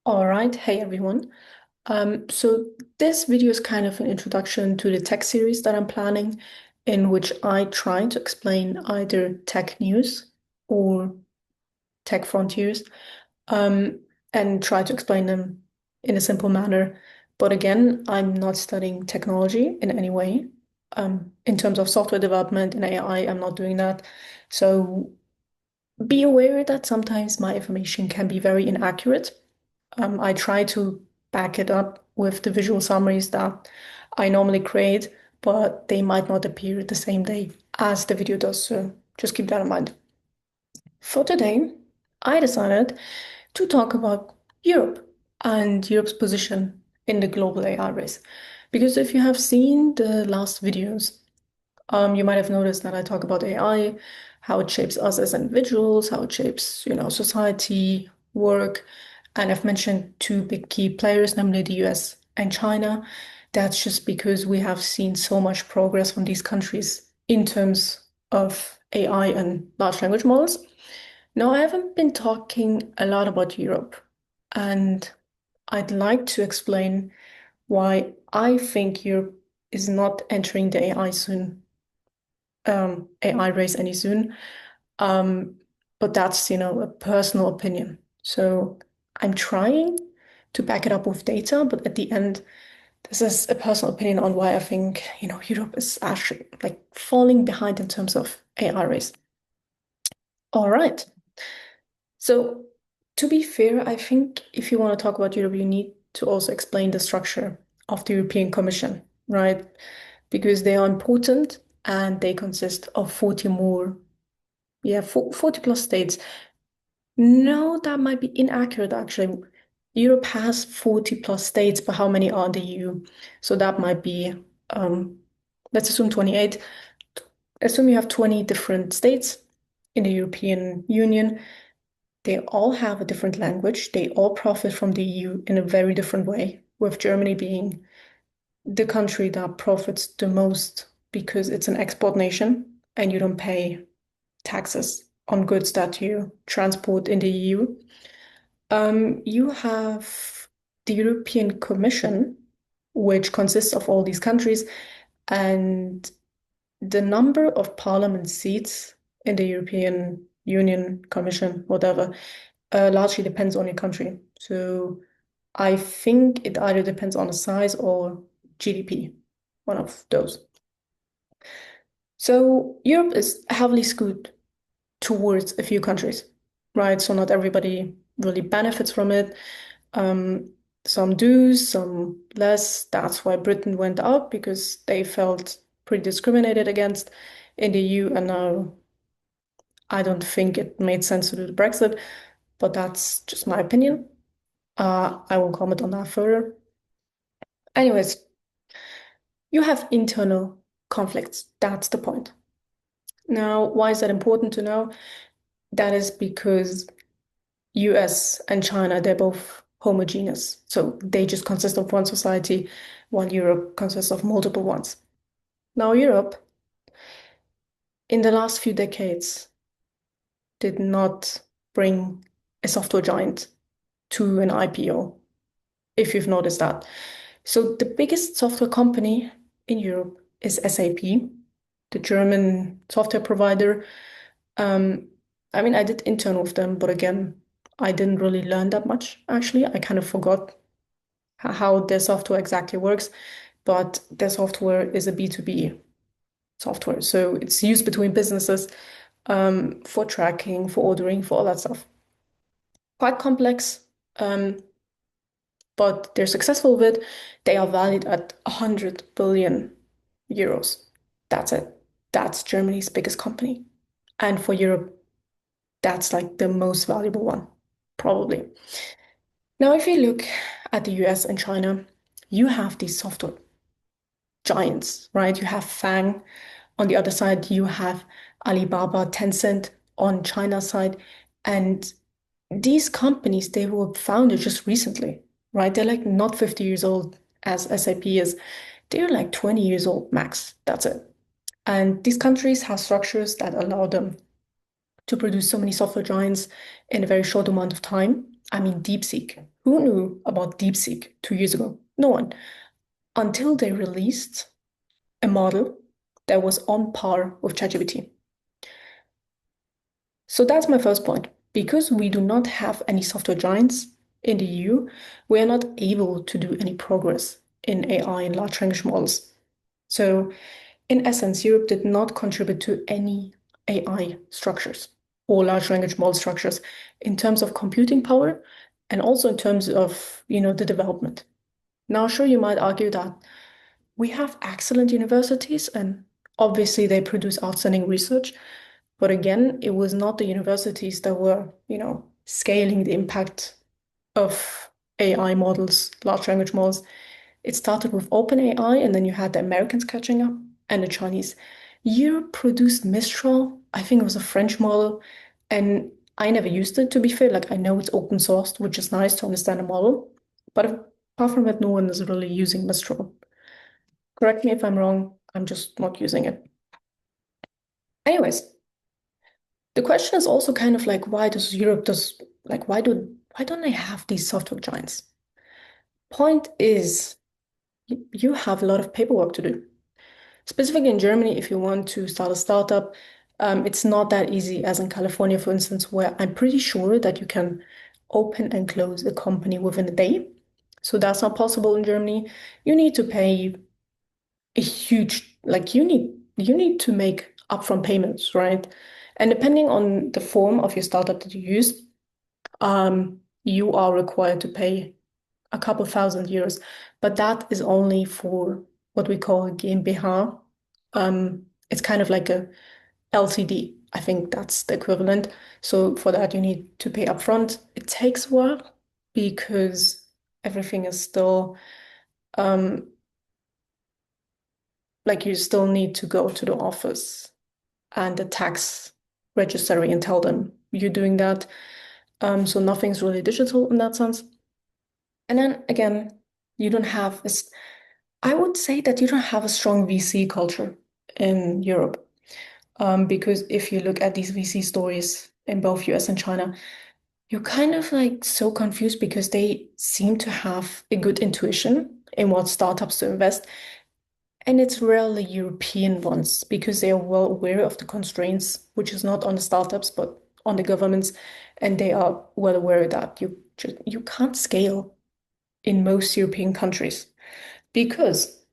All right, hey everyone. So this video is kind of an introduction to the tech series that I'm planning, in which I try to explain either tech news or tech frontiers, um, and try to explain them in a simple manner. But again, I'm not studying technology in any way. In terms of software development and AI, I'm not doing that. So be aware that sometimes my information can be very inaccurate. I try to back it up with the visual summaries that I normally create, but they might not appear the same day as the video does. So just keep that in mind. For today, I decided to talk about Europe and Europe's position in the global AI race. Because if you have seen the last videos, you might have noticed that I talk about AI, how it shapes us as individuals, how it shapes, society, work, and I've mentioned two big key players, namely the US and China. That's just because we have seen so much progress from these countries in terms of AI and large language models. Now, I haven't been talking a lot about Europe, and I'd like to explain why I think Europe is not entering the AI race any soon. Um, but that's, a personal opinion. So I'm trying to back it up with data, but at the end, this is a personal opinion on why I think, Europe is actually like falling behind in terms of AI race. All right. So to be fair, I think if you want to talk about Europe, you need to also explain the structure of the European Commission, right? Because they are important and they consist of 40 more, yeah, 40 plus states. No, that might be inaccurate actually. Europe has 40 plus states, but how many are in the EU? So that might be, um, let's assume 28. Assume you have 20 different states in the European Union. They all have a different language. They all profit from the EU in a very different way, with Germany being the country that profits the most because it's an export nation and you don't pay taxes on goods that you transport in the EU. You have the European Commission, which consists of all these countries, and the number of parliament seats in the European Union Commission, whatever, largely depends on your country. So I think it either depends on the size or GDP, one of those. So Europe is heavily skewed towards a few countries, right? So not everybody really benefits from it. Um, some do, some less. That's why Britain went out because they felt pretty discriminated against in the EU. And now I don't think it made sense to do the Brexit, but that's just my opinion. I won't comment on that further. Anyways, you have internal conflicts. That's the point. Now, why is that important to know? That is because US and China, they're both homogeneous. So they just consist of one society, while Europe consists of multiple ones. Now, Europe, in the last few decades, did not bring a software giant to an IPO, if you've noticed that. So the biggest software company in Europe is SAP, the German software provider. Um, I mean, I did intern with them, but again, I didn't really learn that much, actually. I kind of forgot how their software exactly works, but their software is a B2B software. So it's used between businesses for tracking, for ordering, for all that stuff. Quite complex, um, but they're successful with it. They are valued at 100 billion euros. That's it. That's Germany's biggest company. And for Europe, that's like the most valuable one, probably. Now, if you look at the US and China, you have these software giants, right? You have FANG. On the other side, you have Alibaba, Tencent on China's side. And these companies, they were founded just recently, right? They're like not 50 years old as SAP is. They're like 20 years old max. That's it. And these countries have structures that allow them to produce so many software giants in a very short amount of time. I mean, DeepSeek. Who knew about DeepSeek 2 years ago? No one. Until they released a model that was on par with ChatGPT. So that's my first point. Because we do not have any software giants in the EU, we are not able to do any progress in AI and large language models. So, in essence, Europe did not contribute to any AI structures or large language model structures in terms of computing power and also in terms of, the development. Now, sure, you might argue that we have excellent universities and obviously they produce outstanding research. But again, it was not the universities that were, scaling the impact of AI models, large language models. It started with OpenAI, and then you had the Americans catching up and the Chinese. Europe produced Mistral. I think it was a French model, and I never used it, to be fair. Like, I know it's open sourced, which is nice to understand the model, but apart from it, no one is really using Mistral. Correct me if I'm wrong. I'm just not using it. Anyways, the question is also kind of like, why does Europe does like why don't they have these software giants? Point is, you have a lot of paperwork to do. Specifically in Germany, if you want to start a startup, it's not that easy as in California, for instance, where I'm pretty sure that you can open and close a company within a day. So that's not possible in Germany. You need to pay a huge, like you need to make upfront payments, right? And depending on the form of your startup that you use, you are required to pay a couple thousand euros, but that is only for what we call a GmbH. It's kind of like a LTD. I think that's the equivalent. So for that, you need to pay upfront. It takes a while because everything is still um, like you still need to go to the office and the tax registry and tell them you're doing that. So nothing's really digital in that sense. And then again, you don't have this. I would say that you don't have a strong VC culture in Europe. Because if you look at these VC stories in both US and China, you're kind of like so confused because they seem to have a good intuition in what startups to invest. And it's rarely European ones because they are well aware of the constraints, which is not on the startups, but on the governments. And they are well aware that you can't scale in most European countries because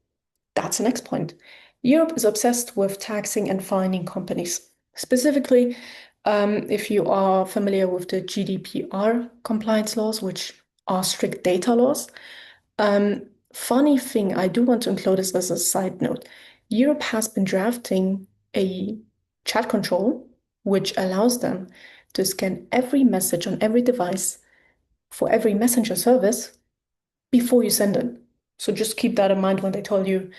that's the next point. Europe is obsessed with taxing and fining companies. Specifically, if you are familiar with the GDPR compliance laws, which are strict data laws. Funny thing, I do want to include this as a side note. Europe has been drafting a chat control, which allows them to scan every message on every device for every messenger service before you send it. So just keep that in mind when they tell you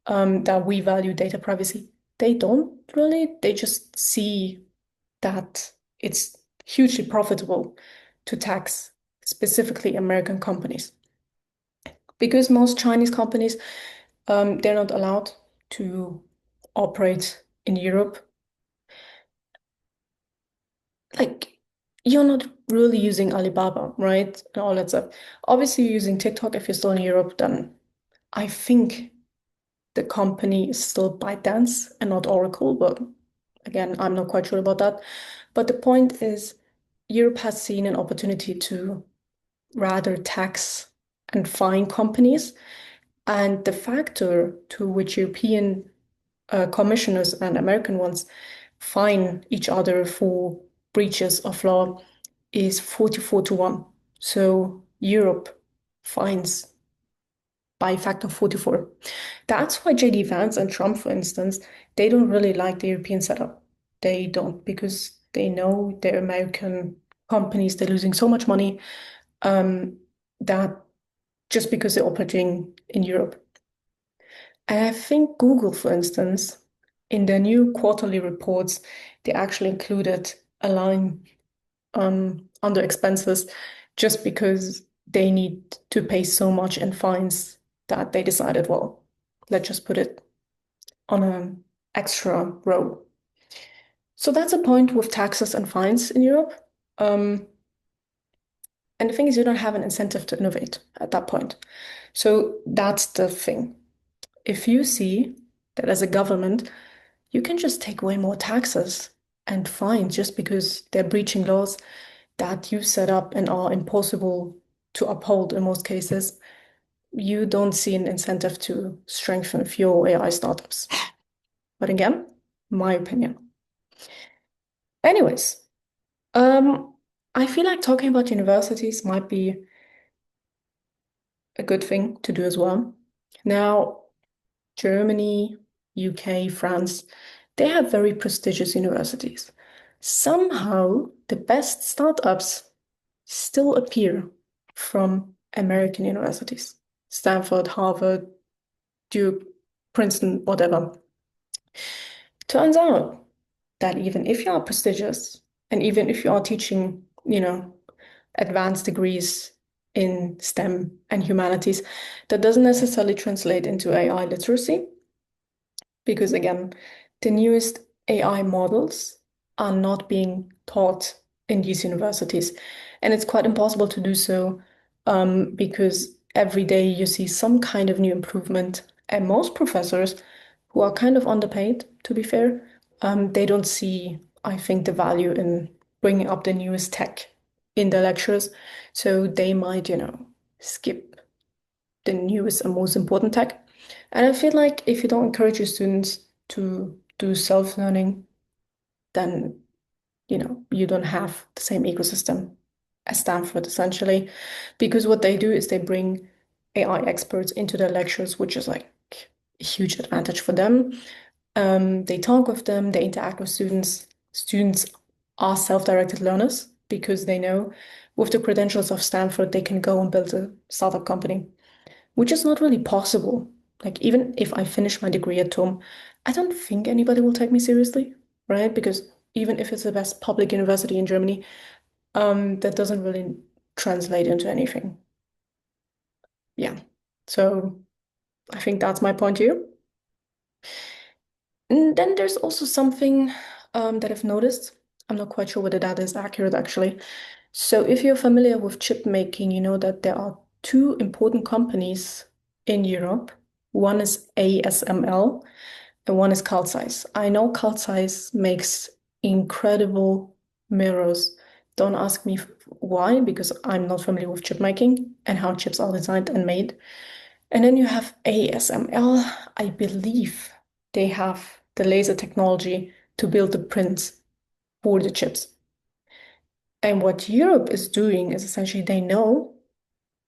that we value data privacy. They don't really, they just see that it's hugely profitable to tax specifically American companies. Because most Chinese companies, they're not allowed to operate in Europe. Like, you're not really using Alibaba, right? And all that stuff. Obviously, you're using TikTok if you're still in Europe, then I think the company is still ByteDance and not Oracle, but again, I'm not quite sure about that. But the point is, Europe has seen an opportunity to rather tax and fine companies. And the factor to which European commissioners and American ones fine each other for breaches of law is 44 to 1. So Europe fines by a factor of 44. That's why JD Vance and Trump, for instance, they don't really like the European setup. They don't because they know they're American companies, they're losing so much money that just because they're operating in Europe. And I think Google, for instance, in their new quarterly reports, they actually included a line under expenses just because they need to pay so much in fines that they decided, well, let's just put it on an extra row. So that's a point with taxes and fines in Europe. Um, And the thing is, you don't have an incentive to innovate at that point. So that's the thing. If you see that as a government, you can just take way more taxes and fines just because they're breaching laws that you set up and are impossible to uphold in most cases, you don't see an incentive to strengthen fewer AI startups. But again, my opinion. Anyways, um, I feel like talking about universities might be a good thing to do as well. Now, Germany, UK, France, they have very prestigious universities. Somehow, the best startups still appear from American universities. Stanford, Harvard, Duke, Princeton, whatever. Turns out that even if you are prestigious and even if you are teaching, advanced degrees in STEM and humanities, that doesn't necessarily translate into AI literacy because, again, the newest AI models are not being taught in these universities. And it's quite impossible to do so because every day you see some kind of new improvement. And most professors who are kind of underpaid, to be fair, they don't see, I think, the value in bringing up the newest tech in their lectures. So they might, skip the newest and most important tech. And I feel like if you don't encourage your students to do self-learning, then, you don't have the same ecosystem as Stanford, essentially. Because what they do is they bring AI experts into their lectures, which is like a huge advantage for them. They talk with them, they interact with students. Students are self-directed learners because they know with the credentials of Stanford, they can go and build a startup company, which is not really possible. Like, even if I finish my degree at TUM, I don't think anybody will take me seriously, right? Because even if it's the best public university in Germany, that doesn't really translate into anything. Yeah. So I think that's my point here. And then there's also something that I've noticed. I'm not quite sure whether that is accurate actually. So if you're familiar with chip making, you know that there are two important companies in Europe. One is ASML and one is Carl Zeiss. I know Carl Zeiss makes incredible mirrors. Don't ask me why, because I'm not familiar with chip making and how chips are designed and made. And then you have ASML. I believe they have the laser technology to build the prints for the chips. And what Europe is doing is essentially they know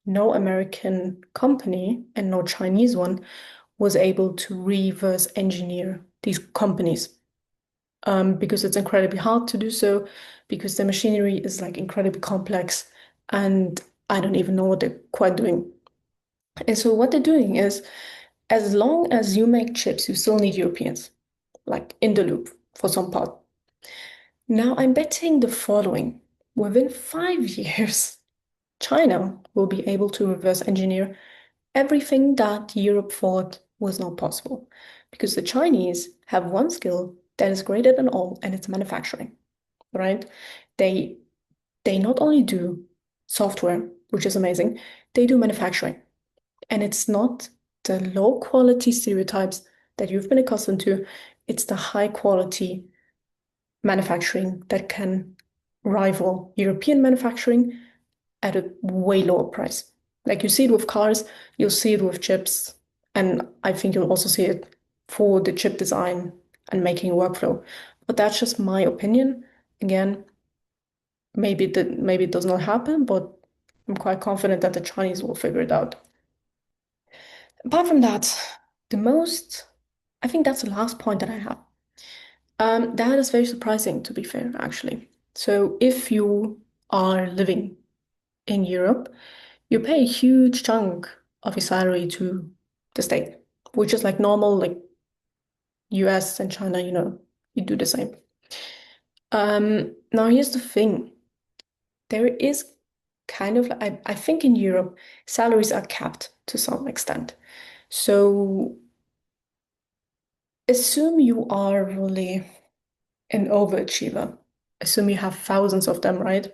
no American company and no Chinese one was able to reverse engineer these companies because it's incredibly hard to do so because the machinery is like incredibly complex and I don't even know what they're quite doing. And so what they're doing is as long as you make chips, you still need Europeans, like in the loop for some part. Now I'm betting the following. Within 5 years, China will be able to reverse engineer everything that Europe thought was not possible. Because the Chinese have one skill that is greater than all, and it's manufacturing, right? They they not only do software, which is amazing, they do manufacturing. And it's not the low quality stereotypes that you've been accustomed to, it's the high quality manufacturing that can rival European manufacturing at a way lower price. Like you see it with cars, you'll see it with chips, and I think you'll also see it for the chip design and making workflow. But that's just my opinion. Again, maybe it does not happen, but I'm quite confident that the Chinese will figure it out. Apart from that, the most, I think that's the last point that I have. That is very surprising, to be fair, actually. So if you are living in Europe, you pay a huge chunk of your salary to the state, which is like normal, like US and China, you do the same. Now here's the thing. There is kind of, I think in Europe, salaries are capped to some extent. So assume you are really an overachiever. Assume you have thousands of them, right?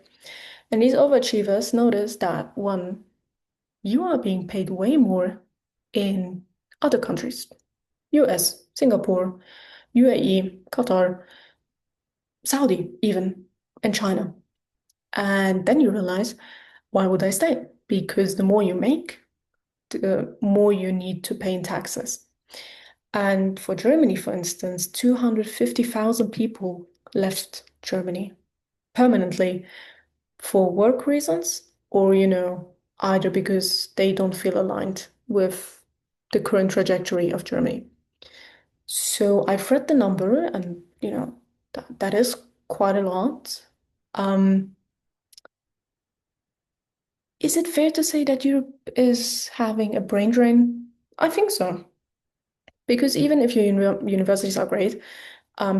And these overachievers notice that one, you are being paid way more in other countries, US, Singapore, UAE, Qatar, Saudi, even, and China. And then you realize, why would I stay? Because the more you make, the more you need to pay in taxes. And for Germany, for instance, 250,000 people left Germany permanently for work reasons or, either because they don't feel aligned with the current trajectory of Germany. So I've read the number and, that is quite a lot. Um, is it fair to say that Europe is having a brain drain? I think so. Because even if your universities are great,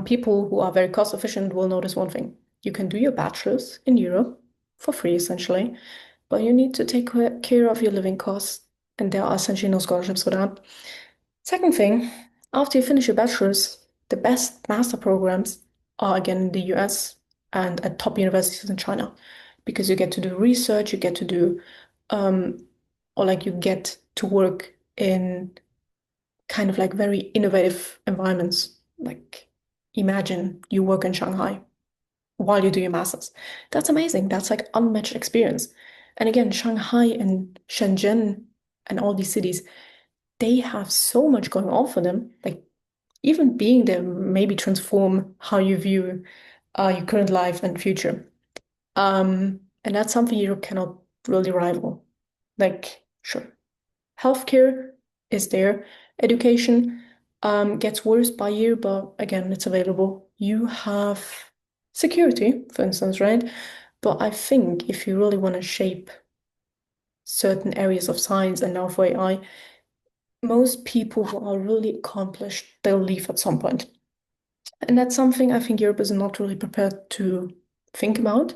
people who are very cost efficient will notice one thing. You can do your bachelor's in Europe for free, essentially, but you need to take care of your living costs, and there are essentially no scholarships for that. Second thing, after you finish your bachelor's, the best master programs are again in the US and at top universities in China, because you get to do research, you get to do, um, or like you get to work in kind of like very innovative environments. Like imagine you work in Shanghai while you do your masters. That's amazing. That's like unmatched experience. And again, Shanghai and Shenzhen and all these cities, they have so much going on for them. Like even being there maybe transform how you view your current life and future. And that's something Europe cannot really rival. Like, sure, healthcare is there. Education gets worse by year, but again, it's available. You have security, for instance, right? But I think if you really want to shape certain areas of science and now for AI, most people who are really accomplished, they'll leave at some point. And that's something I think Europe is not really prepared to think about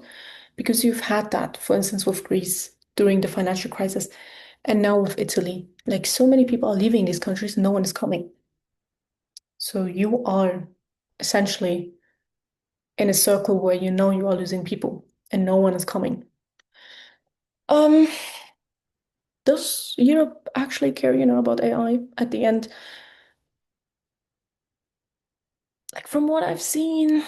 because you've had that, for instance, with Greece during the financial crisis. And now with Italy, like so many people are leaving these countries, no one is coming. So you are essentially in a circle where you know you are losing people and no one is coming. Um, does Europe actually care, about AI at the end? Like from what I've seen,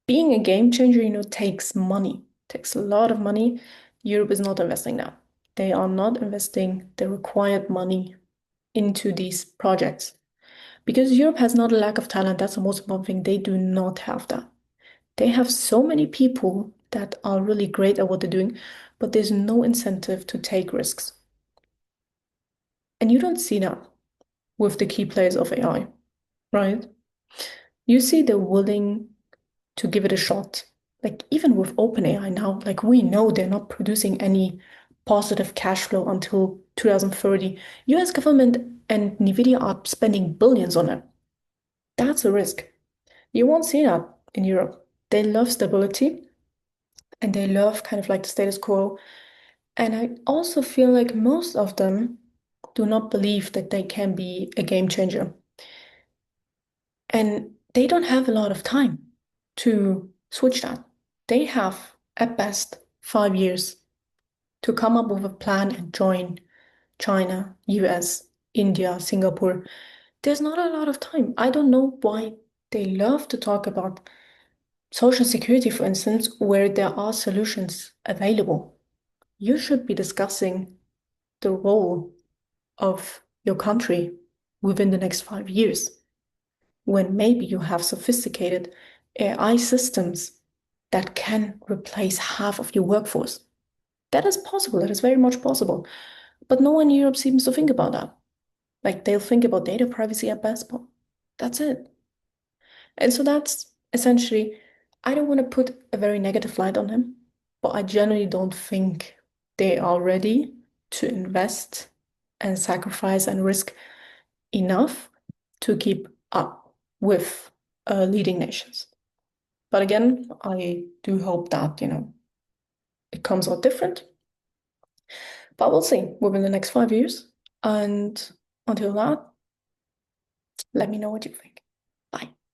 being a game changer, takes money, takes a lot of money. Europe is not investing now. They are not investing the required money into these projects. Because Europe has not a lack of talent, that's the most important thing. They do not have that. They have so many people that are really great at what they're doing, but there's no incentive to take risks. And you don't see that with the key players of AI, right? You see they're willing to give it a shot. Like even with OpenAI now, like we know they're not producing any positive cash flow until 2030. US government and Nvidia are spending billions on it. That's a risk. You won't see that in Europe. They love stability and they love kind of like the status quo. And I also feel like most of them do not believe that they can be a game changer. And they don't have a lot of time to switch that. They have, at best, 5 years to come up with a plan and join China, US, India, Singapore. There's not a lot of time. I don't know why they love to talk about Social security, for instance, where there are solutions available. You should be discussing the role of your country within the next 5 years, when maybe you have sophisticated AI systems that can replace half of your workforce. That is possible, that is very much possible. But no one in Europe seems to think about that. Like they'll think about data privacy at best, but that's it. And so that's essentially, I don't want to put a very negative light on him, but I generally don't think they are ready to invest and sacrifice and risk enough to keep up with leading nations. But again, I do hope that, it comes out different. But we'll see within the next 5 years. And until that, let me know what you think.